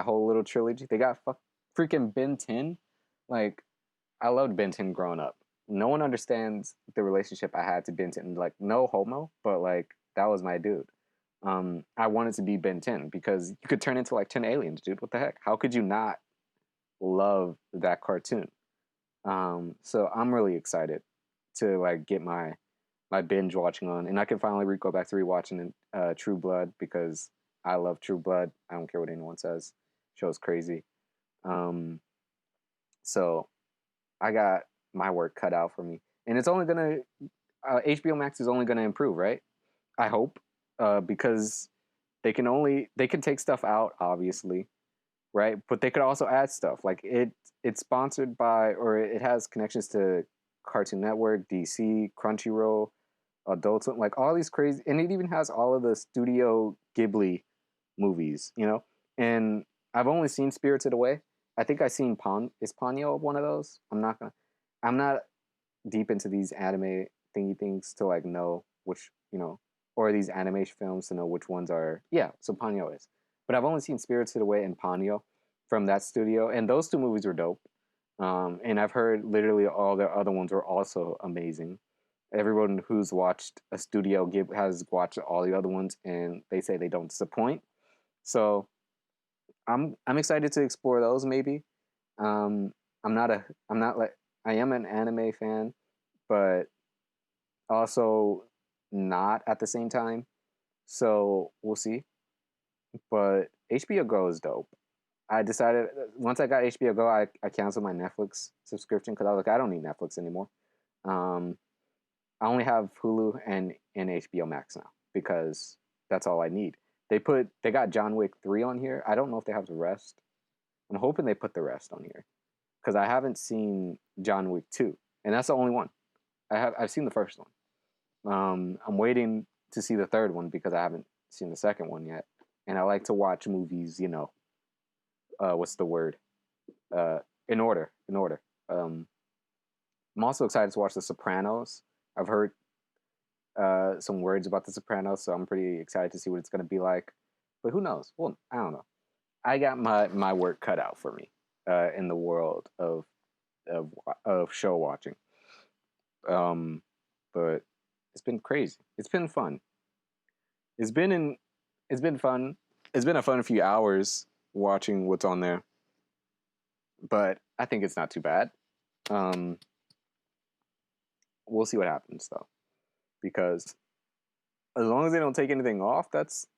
whole little trilogy. They got freaking Ben 10. Like, I loved Ben 10 growing up. No one understands the relationship I had to Ben 10. Like, no homo, but like that was my dude. I wanted to be Ben 10 because you could turn into like 10 aliens, dude. What the heck? How could you not love that cartoon? So I'm really excited to like get my binge watching on, and I can finally go back to rewatching True Blood because I love True Blood. I don't care what anyone says. Show's crazy. So I got my work cut out for me, and it's only gonna HBO Max is only gonna improve, right? I hope, because they can take stuff out, obviously, right? But they could also add stuff. Like it's sponsored by, or it has connections to Cartoon Network, DC, Crunchyroll, Adult Swim, like all these crazy, and it even has all of the Studio Ghibli movies, you know. And I've only seen Spirited Away. I think I seen Is Ponyo one of those? I'm not deep into these anime thingy things to like know which, you know, or these animation films to know which ones are. Yeah, so Ponyo is. But I've only seen Spirited Away and Ponyo from that studio, and those 2 movies were dope. And I've heard literally all their other ones were also amazing. Everyone who's watched a Studio Ghibli has watched all the other ones, and they say they don't disappoint. So I'm excited to explore those. Maybe I'm not like I am an anime fan, but also not at the same time. So we'll see. But HBO Go is dope. I decided once I got HBO Go, I canceled my Netflix subscription because I was like, I don't need Netflix anymore. I only have Hulu and HBO Max now because that's all I need. They got John Wick 3 on here. I don't know if they have the rest. I'm hoping they put the rest on here because I haven't seen John Wick 2, and that's the only one. I've seen the first one. I'm waiting to see the third one because I haven't seen the second one yet. And I like to watch movies, you know, what's the word? In order. I'm also excited to watch The Sopranos. I've heard some words about The Sopranos, so I'm pretty excited to see what it's going to be like. But who knows? Well, I don't know. I got my work cut out for me in the world of show watching. But it's been crazy. It's been fun. It's been fun. It's been a fun few hours watching what's on there. But I think it's not too bad. We'll see what happens though, because as long as they don't take anything off, that's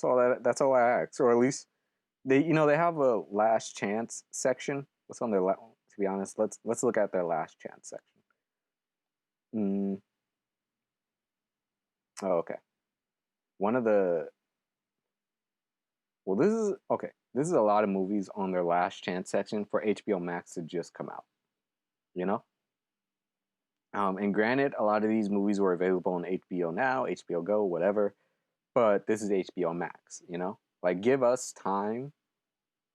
all I ask. Or at least they have a last chance section. What's on their to be honest, let's look at their last chance section. Oh, okay. one of the well, this is okay. This is a lot of movies on their last chance section for HBO Max to just come out. You know, and granted, a lot of these movies were available on HBO Now, HBO Go, whatever. But this is HBO Max. You know, like give us time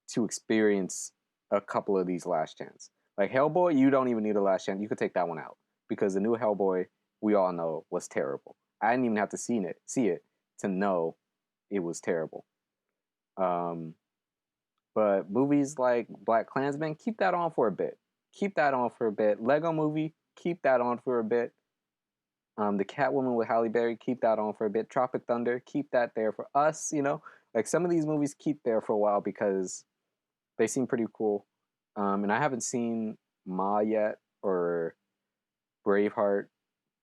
to experience a couple of these last chance. Like Hellboy, you don't even need a last chance. You could take that one out because the new Hellboy, we all know, was terrible. I didn't even have to see it to know it was terrible. Um, but movies like Black Klansman, keep that on for a bit. Keep that on for a bit. Lego Movie, keep that on for a bit. The Catwoman with Halle Berry, keep that on for a bit. Tropic Thunder, keep that there for us. You know, like some of these movies keep there for a while because they seem pretty cool. And I haven't seen Ma yet or Braveheart,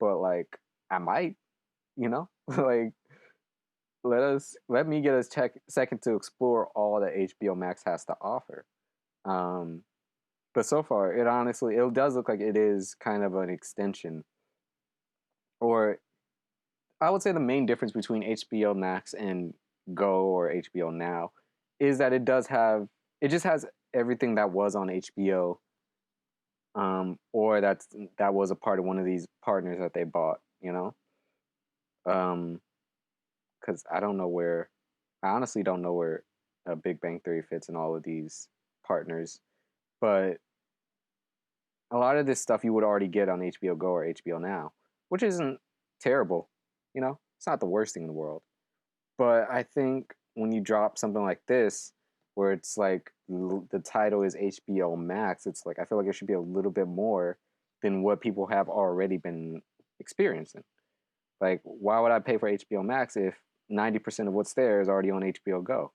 but like I might, you know, like let me get a second to explore all that HBO Max has to offer. Um, but so far, it does look like it is kind of an extension, or I would say the main difference between HBO Max and Go or HBO Now is that it just has everything that was on HBO, or that was a part of one of these partners that they bought, you know. Because I honestly don't know where Big Bang Theory fits in all of these partners, but a lot of this stuff you would already get on HBO Go or HBO Now, which isn't terrible, you know. It's not the worst thing in the world. But I think when you drop something like this, where it's like the title is HBO Max, it's like I feel like it should be a little bit more than what people have already been experiencing. Like, why would I pay for HBO Max if 90% of what's there is already on HBO Go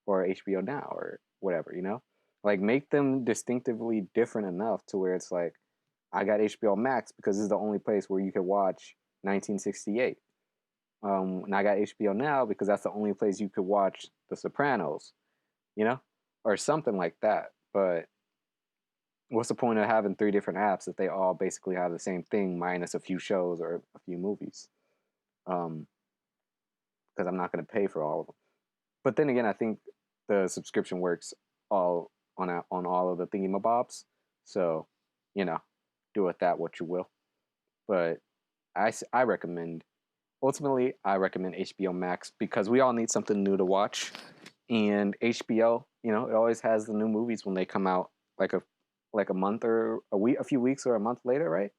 or HBO Now or whatever, you know? Like, make them distinctively different enough to where it's like, I got HBO Max because this is the only place where you can watch 1968. And I got HBO Now because that's the only place you could watch The Sopranos, you know, or something like that. But what's the point of having three different apps if they all basically have the same thing minus a few shows or a few movies? Because I'm not going to pay for all of them. But then again, I think the subscription works all on all of the thingamabobs. So, you know, do with that what you will. But I recommend ultimately, I recommend HBO Max because we all need something new to watch. And HBO, you know, it always has the new movies when they come out, like a month or a week, a few weeks or a month later, right?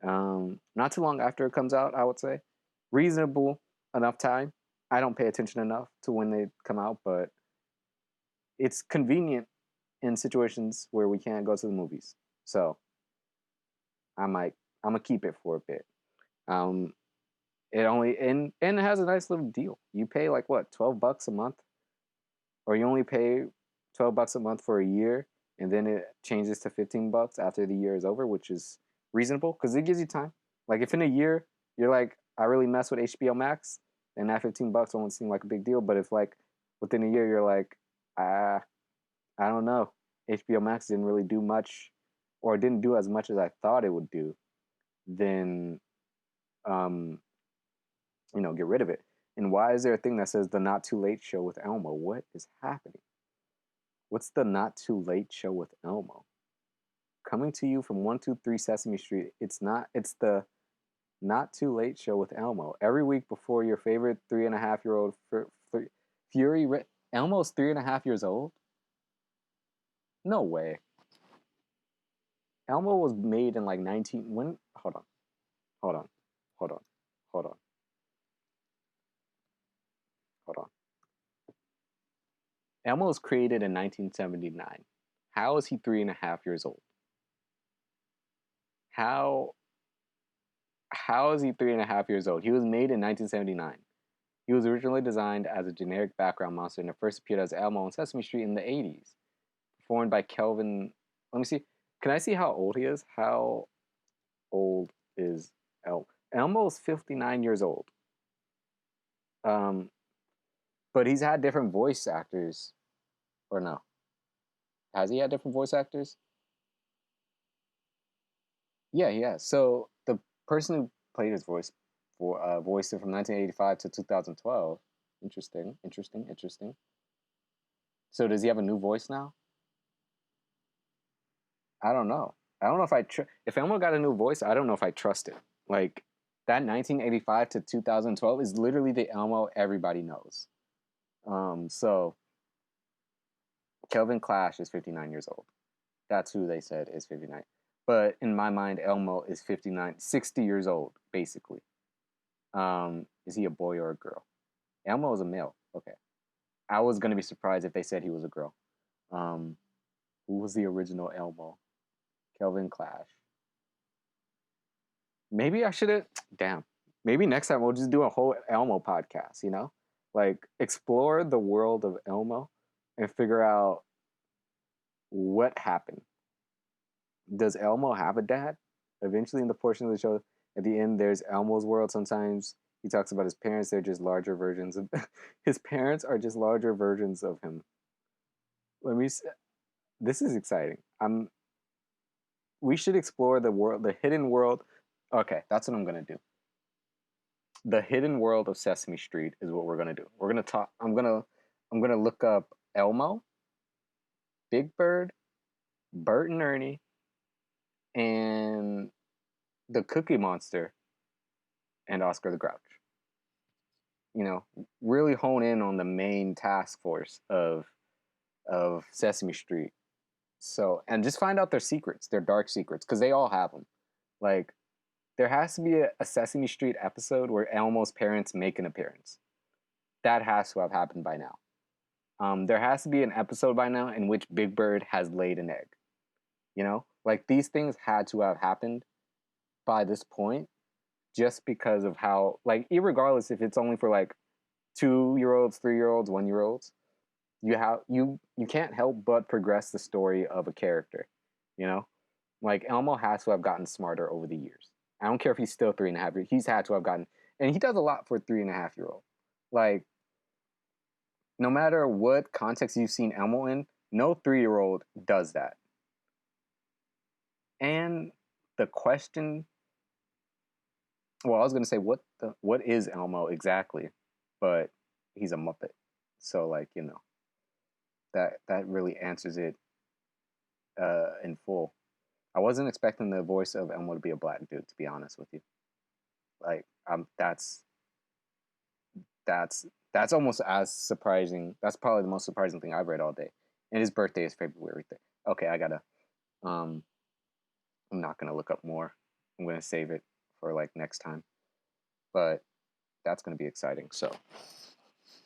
Not too long after it comes out, I would say, reasonable enough time. I don't pay attention enough to when they come out, but it's convenient in situations where we can't go to the movies. So I'm gonna keep it for a bit. Um, It only and it has a nice little deal. You pay like what, $12 a month, or you only pay $12 a month for a year, and then it changes to $15 after the year is over, which is reasonable because it gives you time. Like if in a year you're like, I really mess with HBO Max, then that $15 won't seem like a big deal. But if like within a year you're like, I don't know, HBO Max didn't really do much, or didn't do as much as I thought it would do, then um get rid of it. And why is there a thing that says the Not Too Late Show with Elmo? What is happening? What's the Not Too Late Show with Elmo? Coming to you from 123 Sesame Street. It's the Not Too Late Show with Elmo. Every week before your favorite 3.5-year-old Fury. Elmo's 3.5 years old? No way. Elmo was made in like 19. When? Hold on. Hold on. Hold on. Hold on. Hold on. Elmo was created in 1979. How is he 3.5 years old? How is he 3.5 years old? He was made in 1979. He was originally designed as a generic background monster and first appeared as Elmo on Sesame Street in the 80s. Performed by Kelvin. Let me see. Can I see how old he is? How old is Elmo? Elmo is 59 years old. But he's had different voice actors. Or no? Has he had different voice actors? Yeah, he has. So the person who played his voice voiced it from 1985 to 2012. Interesting. So does he have a new voice now? I don't know. I don't know if if Elmo got a new voice, I don't know if I trust it. Like that 1985 to 2012 is literally the Elmo everybody knows. So Kelvin Clash is 59 years old. That's who they said is 59. But in my mind, Elmo is 59, 60 years old, basically. Is he a boy or a girl? Elmo is a male. Okay. I was going to be surprised if they said he was a girl. Who was the original Elmo? Kelvin Clash. Maybe I should have. Damn. Maybe next time we'll just do a whole Elmo podcast, you know? Like, explore the world of Elmo and figure out what happened. Does Elmo have a dad? Eventually, in the portion of the show, at the end, there's Elmo's world. Sometimes he talks about his parents. They're just larger versions of his parents are just larger versions of him. Let me. This is exciting. We should explore the world, the hidden world. Okay, that's what I'm gonna do. The hidden world of Sesame Street is what we're gonna do. We're gonna talk. I'm gonna look up Elmo, Big Bird, Bert and Ernie, and the Cookie Monster, and Oscar the Grouch. You know, really hone in on the main task force of Sesame Street. So, and just find out their secrets, their dark secrets, because they all have them. Like, there has to be a Sesame Street episode where Elmo's parents make an appearance. That has to have happened by now. There has to be an episode by now in which Big Bird has laid an egg. You know, like these things had to have happened by this point, just because of how, like, irregardless if it's only for like 2-year-olds, 3-year-olds, 1-year-olds, you can't help but progress the story of a character. You know, like Elmo has to have gotten smarter over the years. I don't care if he's still 3.5 years. He's had to have gotten, and he does a lot for a 3.5-year-old. Like, no matter what context you've seen Elmo in, no 3-year-old does that. And the question, well, I was gonna say what is Elmo exactly, but he's a Muppet, so like you know, that really answers it in full. I wasn't expecting the voice of Elmo to be a black dude, to be honest with you. Like, that's almost as surprising. That's probably the most surprising thing I've read all day. And his birthday is February 3rd. Okay, I gotta. I'm not gonna look up more. I'm gonna save it for like next time. But that's gonna be exciting. So,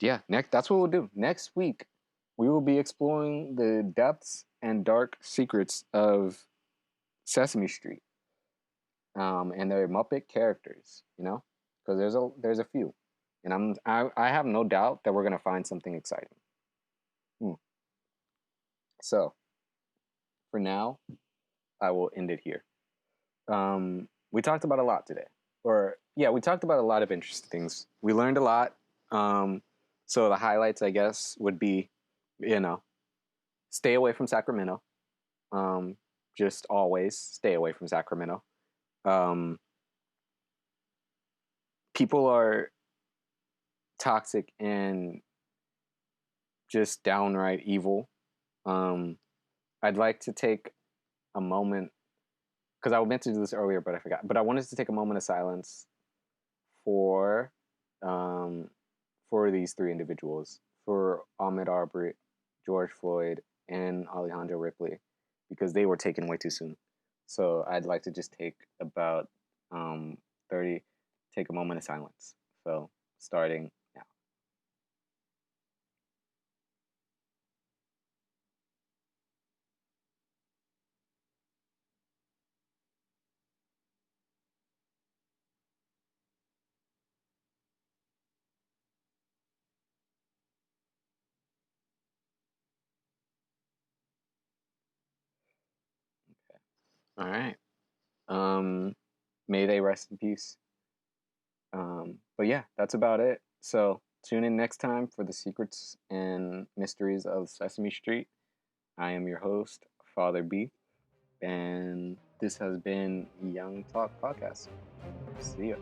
yeah, that's what we'll do next week. We will be exploring the depths and dark secrets of Sesame Street, and their Muppet characters. You know, because there's a few, and I have no doubt that we're gonna find something exciting. So, for now, I will end it here. We talked about a lot today, we talked about a lot of interesting things. We learned a lot. So the highlights, I guess, would be, you know, stay away from Sacramento. Just always stay away from Sacramento. People are toxic and just downright evil. I'd like to take a moment, because I meant to do this earlier, but I forgot. But I wanted to take a moment of silence for these 3 individuals, for Ahmaud Arbery, George Floyd, and Alejandro Ripley, because they were taken way too soon. So I'd like to just take about 30, take a moment of silence. So starting now. All right. May they rest in peace. But yeah, that's about it. So tune in next time for the secrets and mysteries of Sesame Street. I am your host, FatherB, and this has been Young Talk Podcast. See ya.